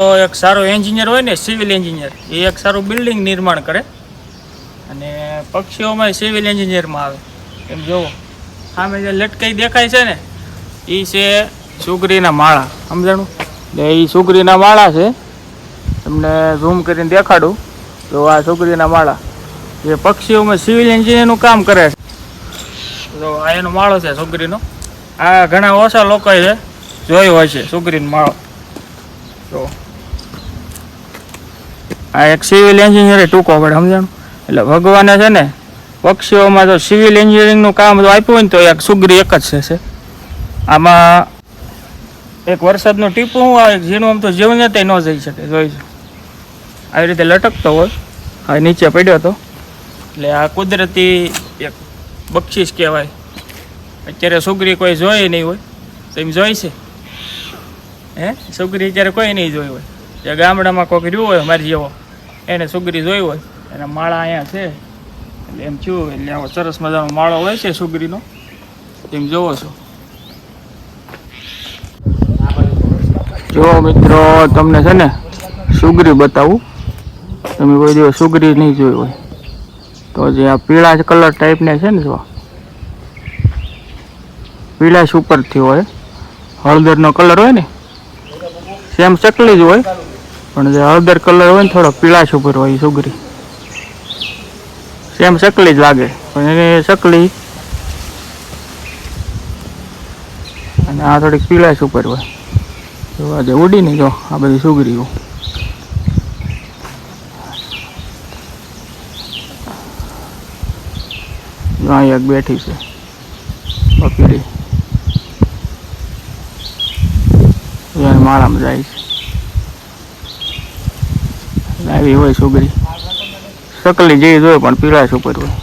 તો એક સારો એન્જિનિયર હોય ને, સિવિલ એન્જિનિયર, એ એક સારું બિલ્ડિંગ નિર્માણ કરે. અને પક્ષીઓમાં સિવિલ એન્જિનિયરમાં આવે. એમ જોવો સામે જે લટકાઈ દેખાય છે ને, એ છે સુગરીના માળા. સમજાણું? એટલે એ સુગરીના માળા છે. તમને ઝૂમ કરીને દેખાડું. તો આ સુગરીના માળા જે પક્ષીઓમાં સિવિલ એન્જિનિયરનું કામ કરે છે. તો આ એનો માળો છે સુગરીનો. આ ઘણા ઓછા લોકોએ જોયો હોય છે સુગરીનો માળો. તો આ એક સિવિલ એન્જિનિયર ટૂંકો પડે. સમજાણું? એટલે ભગવાને છે ને પક્ષીઓમાં જો સિવિલ એન્જિનિયરિંગનું કામ આપ્યું હોય ને, તો એક સુગરી એક જ છે. આમાં એક વરસાદનું ટીપું આવે, જેનું આમ તો જીવ નથી ન જઈ શકે. જોઈશું આવી રીતે લટકતો હોય, હવે નીચે પડ્યો હતો. એટલે આ કુદરતી એક બક્ષિસ કહેવાય. અત્યારે સુગરી કોઈ જોઈ નહીં હોય તો એમ જોઈ છે? સુગરી અત્યારે કોઈ નહીં જોઈ હોય. જે ગામડામાં કોઈક રહ્યું હોય મારી જેવો, એને સુગરી જોઈ હોય, એના માળા અહીંયા છે. એટલે એમ થયું, એટલે આવો સરસ મજાનો માળો હોય છે સુગરીનો, એમ જોવો છો. જો મિત્રો, તમને છે ને સુગરી બતાવું. તમે કોઈ દિવસ સુગરી નહીં જોઈ હોય તો જે આ પીળા કલર ટાઈપના છે ને, જો પીળાશ ઉપરથી હોય, હળદરનો કલર હોય ને, સેમ ચકલી જ હોય, પણ જે હળદર કલર હોય ને થોડો પીળાશ ઉપર હોય. સુગરી સેમ ચકલી જ લાગે, પણ એને ચકલી અને આ થોડીક પીળાશ ઉપર હોય. તો આજે ઉડીને જો આ બધી સુગરીઓ. અહીં એક બેઠી છે બકરી, માળામાં જાય છે. આવી હોય સુગરી, ચકલી જેવી જ હોય પણ પીળાશ ઉપર હોય.